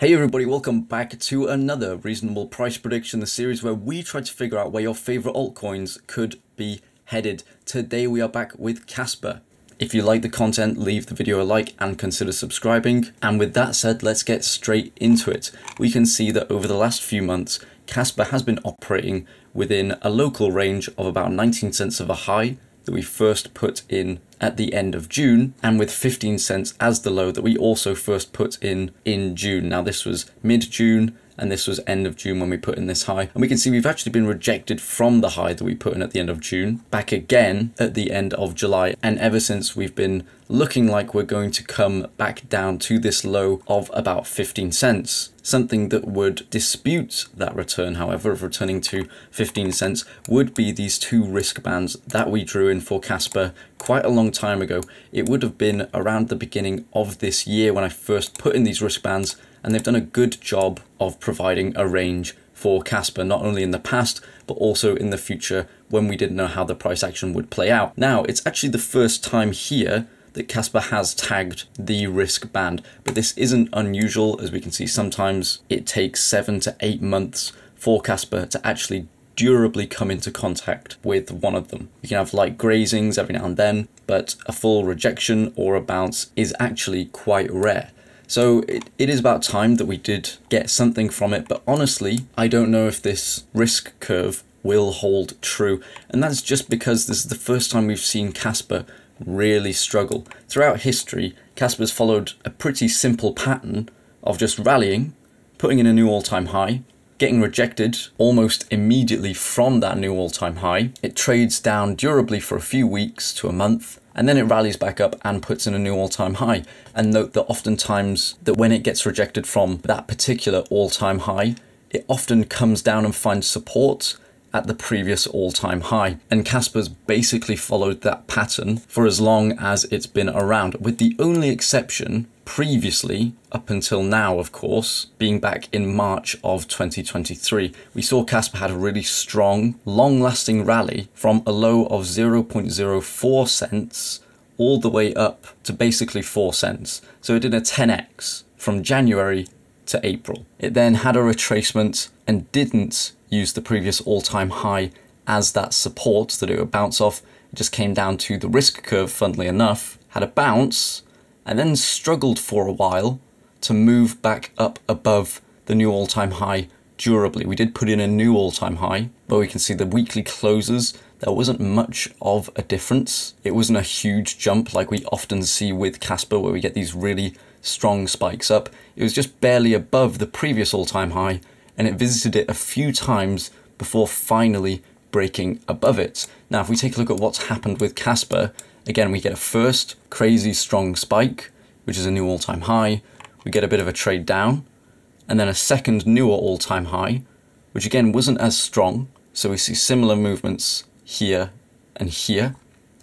Hey everybody, welcome back to another reasonable price prediction, the series where we try to figure out where your favorite altcoins could be headed. Today we are back with Kaspa. If you like the content, leave the video a like and consider subscribing. And with that said, let's get straight into it. We can see that over the last few months, Kaspa has been operating within a local range of about 19 cents of a high that we first put in at the end of June, and with 15 cents as the low that we also first put in June. Now this was mid-June and this was end of June when we put in this high, and we can see we've actually been rejected from the high that we put in at the end of June back again at the end of July, and ever since we've been looking like we're going to come back down to this low of about 15 cents. Something that would dispute that return, however, of returning to 15 cents would be these two risk bands that we drew in for Kaspa quite a long time ago. It would have been around the beginning of this year when I first put in these risk bands, and they've done a good job of providing a range for Kaspa, not only in the past, but also in the future when we didn't know how the price action would play out. Now, it's actually the first time here that Kaspa has tagged the risk band, but this isn't unusual. As we can see, sometimes it takes 7 to 8 months for Kaspa to actually durably come into contact with one of them. You can have light grazings every now and then, but a full rejection or a bounce is actually quite rare. So it is about time that we did get something from it, but honestly, I don't know if this risk curve will hold true, and that's just because this is the first time we've seen Kaspa really struggle. Throughout history, Kaspa's followed a pretty simple pattern of just rallying, putting in a new all-time high, getting rejected almost immediately from that new all-time high. It trades down durably for a few weeks to a month, and then it rallies back up and puts in a new all-time high. And note that oftentimes that when it gets rejected from that particular all-time high, it often comes down and finds support at the previous all-time high. And Kaspa's basically followed that pattern for as long as it's been around, with the only exception previously, up until now of course, being back in March of 2023. We saw Kaspa had a really strong, long-lasting rally from a low of 0.04 cents all the way up to basically 4 cents. So it did a 10x from January to April. It then had a retracement and didn't use the previous all-time high as that support that it would bounce off. It just came down to the risk curve, funnily enough, had a bounce, and then struggled for a while to move back up above the new all-time high durably. We did put in a new all-time high, but we can see the weekly closes, there wasn't much of a difference. It wasn't a huge jump like we often see with Kaspa, where we get these really strong spikes up. It was just barely above the previous all-time high, and it visited it a few times before finally breaking above it. Now, if we take a look at what's happened with Kaspa, again, we get a first crazy strong spike, which is a new all-time high. We get a bit of a trade down, and then a second newer all-time high, which again wasn't as strong. So we see similar movements here and here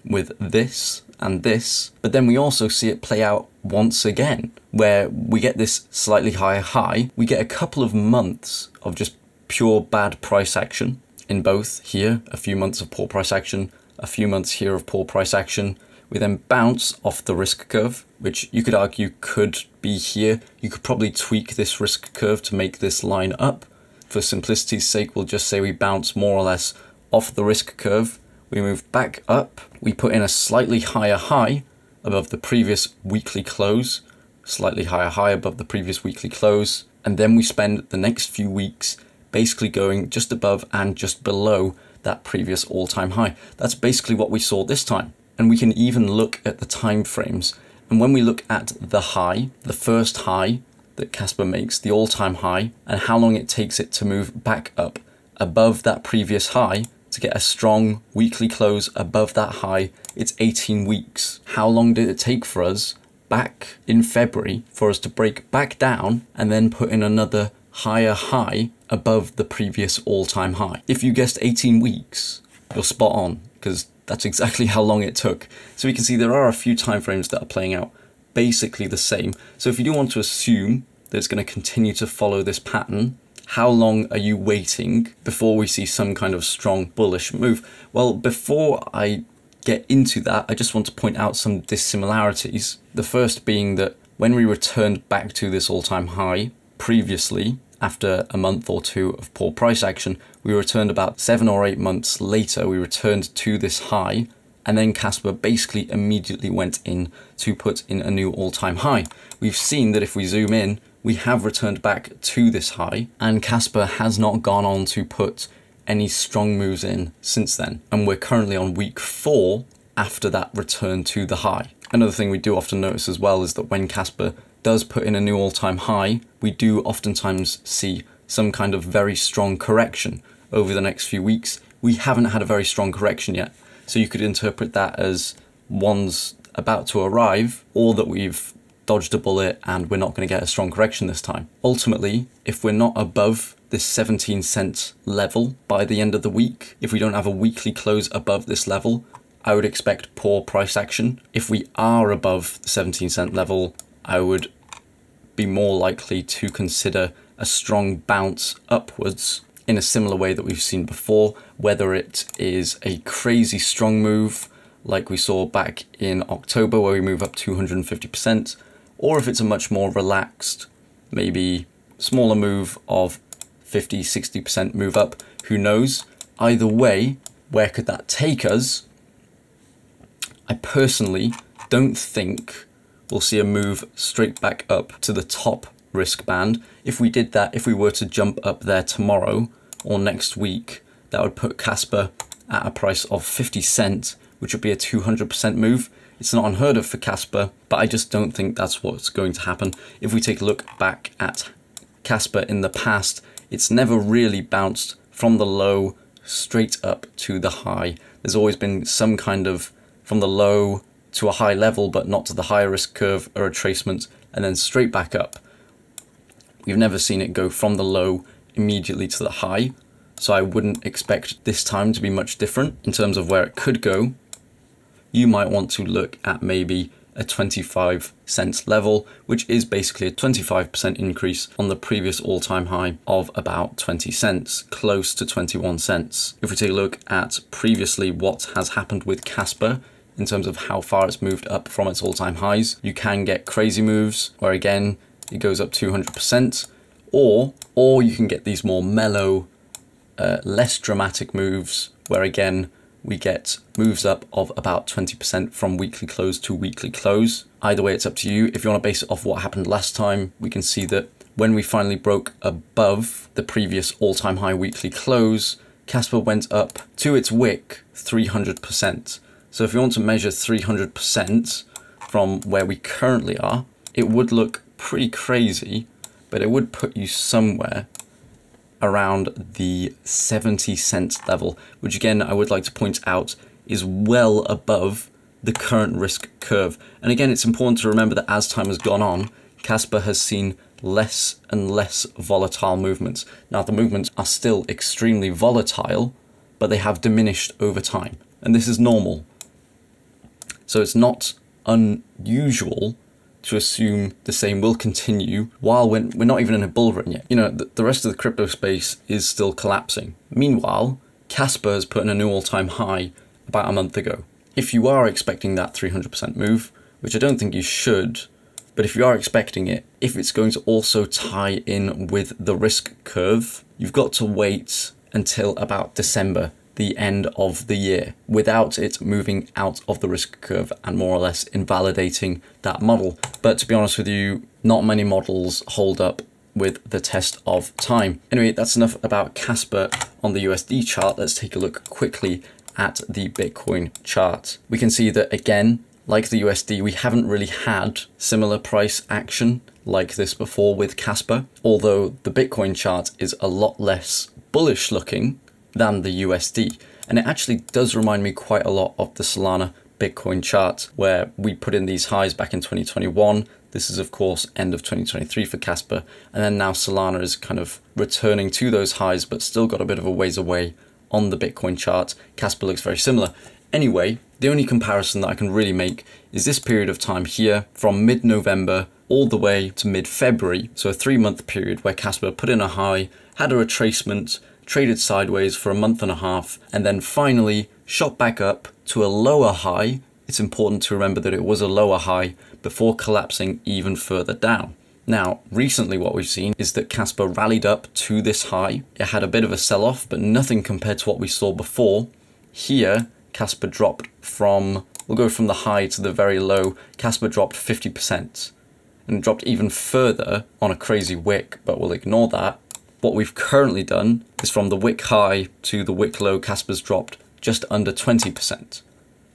with this and this, but then we also see it play out once again, where we get this slightly higher high. We get a couple of months of just pure bad price action in both. Here, a few months of poor price action, a few months here of poor price action. We then bounce off the risk curve, which you could argue could be here. You could probably tweak this risk curve to make this line up. For simplicity's sake, we'll just say we bounce more or less off the risk curve. We move back up. We put in a slightly higher high above the previous weekly close, slightly higher high above the previous weekly close, and then we spend the next few weeks basically going just above and just below that previous all-time high. That's basically what we saw this time. And we can even look at the time frames. And when we look at the high, the first high that Kaspa makes, the all-time high, and how long it takes it to move back up above that previous high to get a strong weekly close above that high, it's 18 weeks. How long did it take for us back in February for us to break back down and then put in another higher high above the previous all-time high? If you guessed 18 weeks, you're spot on, because that's exactly how long it took. So we can see there are a few time frames that are playing out basically the same. So if you do want to assume that it's going to continue to follow this pattern, how long are you waiting before we see some kind of strong bullish move? Well, before I get into that, I just want to point out some dissimilarities. The first being that when we returned back to this all-time high, previously, after a month or two of poor price action, we returned about 7 or 8 months later, we returned to this high, and then Kaspa basically immediately went in to put in a new all-time high. We've seen that if we zoom in, we have returned back to this high, and Kaspa has not gone on to put any strong moves in since then. And we're currently on week 4 after that return to the high. Another thing we do often notice as well is that when Kaspa does put in a new all-time high, we do oftentimes see some kind of very strong correction over the next few weeks. We haven't had a very strong correction yet, so you could interpret that as one's about to arrive, or that we've dodged a bullet and we're not going to get a strong correction this time. Ultimately, if we're not above this 17-cent level by the end of the week, if we don't have a weekly close above this level, I would expect poor price action. If we are above the 17-cent level, I would be more likely to consider a strong bounce upwards in a similar way that we've seen before, whether it is a crazy strong move like we saw back in October where we move up 250%, or if it's a much more relaxed, maybe smaller move of 50-60% move up, who knows. Either way, where could that take us? I personally don't think we'll see a move straight back up to the top risk band. If we did that, if we were to jump up there tomorrow or next week, that would put Kaspa at a price of 50 cents, which would be a 200% move. It's not unheard of for Kaspa, but I just don't think that's what's going to happen. If we take a look back at Kaspa in the past, it's never really bounced from the low straight up to the high. There's always been some kind of from the low to a high level, but not to the higher risk curve, a retracement, and then straight back up. We've never seen it go from the low immediately to the high, so I wouldn't expect this time to be much different in terms of where it could go. You might want to look at maybe a 25 cents level, which is basically a 25% increase on the previous all-time high of about 20 cents, close to 21 cents. If we take a look at previously what has happened with Kaspa in terms of how far it's moved up from its all-time highs, you can get crazy moves where again it goes up 200%, or you can get these more mellow, less dramatic moves where again we get moves up of about 20% from weekly close to weekly close. Either way, it's up to you. If you want to base it off what happened last time, we can see that when we finally broke above the previous all-time high weekly close, Kaspa went up to its wick 300%. So if you want to measure 300% from where we currently are, it would look pretty crazy, but it would put you somewhere around the 70 cents level, which again, I would like to point out is well above the current risk curve. And again, it's important to remember that as time has gone on, Kaspa has seen less and less volatile movements. Now, the movements are still extremely volatile, but they have diminished over time. And this is normal. So it's not unusual to assume the same will continue while we're not even in a bull run yet. You know, the rest of the crypto space is still collapsing. Meanwhile, Kaspa has put in a new all-time high about a month ago. If you are expecting that 300% move, which I don't think you should, but if you are expecting it, if it's going to also tie in with the risk curve, you've got to wait until about December, the end of the year, without it moving out of the risk curve and more or less invalidating that model. But to be honest with you, not many models hold up with the test of time. Anyway, that's enough about Kaspa on the USD chart. Let's take a look quickly at the Bitcoin chart. We can see that again, like the USD, we haven't really had similar price action like this before with Kaspa, although the Bitcoin chart is a lot less bullish looking than the USD. And it actually does remind me quite a lot of the Solana Bitcoin chart, where we put in these highs back in 2021. This is of course end of 2023 for Kaspa, and then now Solana is kind of returning to those highs, but still got a bit of a ways away on the Bitcoin chart. Kaspa looks very similar. Anyway, the only comparison that I can really make is this period of time here from mid-November all the way to mid-February. So a 3-month period where Kaspa put in a high, had a retracement, traded sideways for a month and a half, and then finally shot back up to a lower high. It's important to remember that it was a lower high before collapsing even further down. Now, recently what we've seen is that Kaspa rallied up to this high. It had a bit of a sell-off, but nothing compared to what we saw before. Here, Kaspa dropped from, we'll go from the high to the very low. Kaspa dropped 50% and dropped even further on a crazy wick, but we'll ignore that. What we've currently done is from the wick high to the wick low, Kaspa's dropped just under 20%.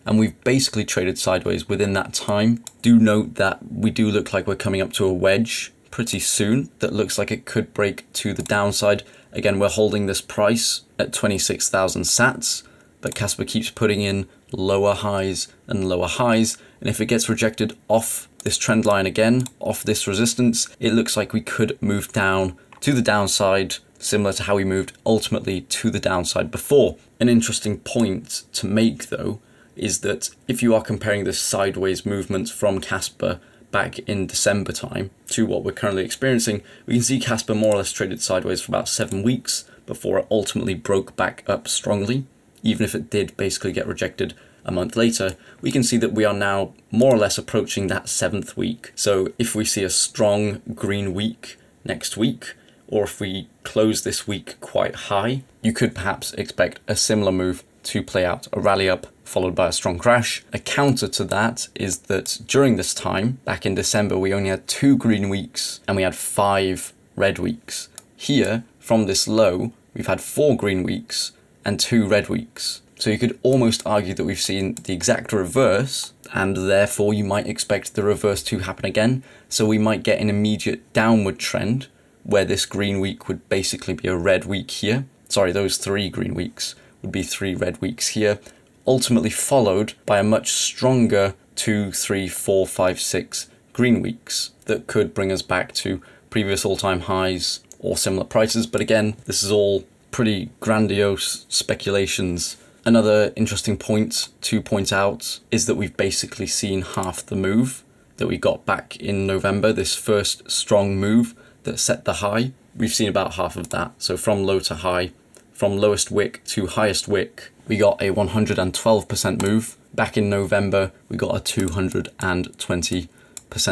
And we've basically traded sideways within that time. Do note that we do look like we're coming up to a wedge pretty soon that looks like it could break to the downside. Again, we're holding this price at 26,000 sats, but Kaspa keeps putting in lower highs and lower highs. And if it gets rejected off this trend line again, off this resistance, it looks like we could move down to the downside, similar to how we moved ultimately to the downside before. An interesting point to make though, is that if you are comparing this sideways movement from Kaspa back in December time to what we're currently experiencing, we can see Kaspa more or less traded sideways for about 7 weeks before it ultimately broke back up strongly. Even if it did basically get rejected a month later, we can see that we are now more or less approaching that 7th week. So if we see a strong green week next week, or if we close this week quite high, you could perhaps expect a similar move to play out, a rally up followed by a strong crash. A counter to that is that during this time, back in December, we only had 2 green weeks and we had 5 red weeks. Here, from this low, we've had 4 green weeks and 2 red weeks. So you could almost argue that we've seen the exact reverse, and therefore you might expect the reverse to happen again. So we might get an immediate downward trend where this green week would basically be a red week here. Sorry, those 3 green weeks would be 3 red weeks here, ultimately followed by a much stronger 2, 3, 4, 5, 6 green weeks that could bring us back to previous all-time highs or similar prices. But again, this is all pretty grandiose speculations. Another interesting point to point out is that we've basically seen half the move that we got back in November, this first strong move that set the high. We've seen about half of that. So from low to high, from lowest wick to highest wick, we got a 112% move. Back in November, we got a 220%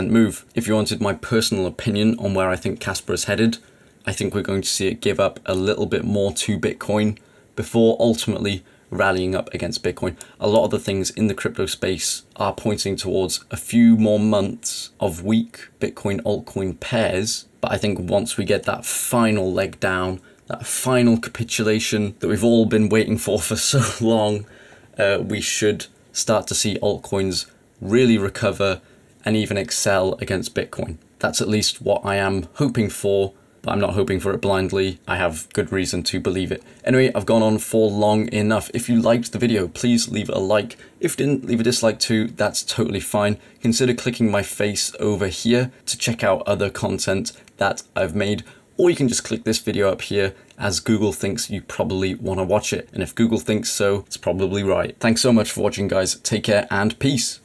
move. If you wanted my personal opinion on where I think Kaspa is headed, I think we're going to see it give up a little bit more to Bitcoin before ultimately rallying up against Bitcoin. A lot of the things in the crypto space are pointing towards a few more months of weak Bitcoin altcoin pairs. But I think once we get that final leg down, that final capitulation that we've all been waiting for so long, we should start to see altcoins really recover and even excel against Bitcoin. That's at least what I am hoping for, but I'm not hoping for it blindly. I have good reason to believe it. Anyway, I've gone on for long enough. If you liked the video, please leave a like. If you didn't, leave a dislike too, that's totally fine. Consider clicking my face over here to check out other content that I've made, or you can just click this video up here as Google thinks you probably want to watch it. And if Google thinks so, it's probably right. Thanks so much for watching, guys. Take care and peace.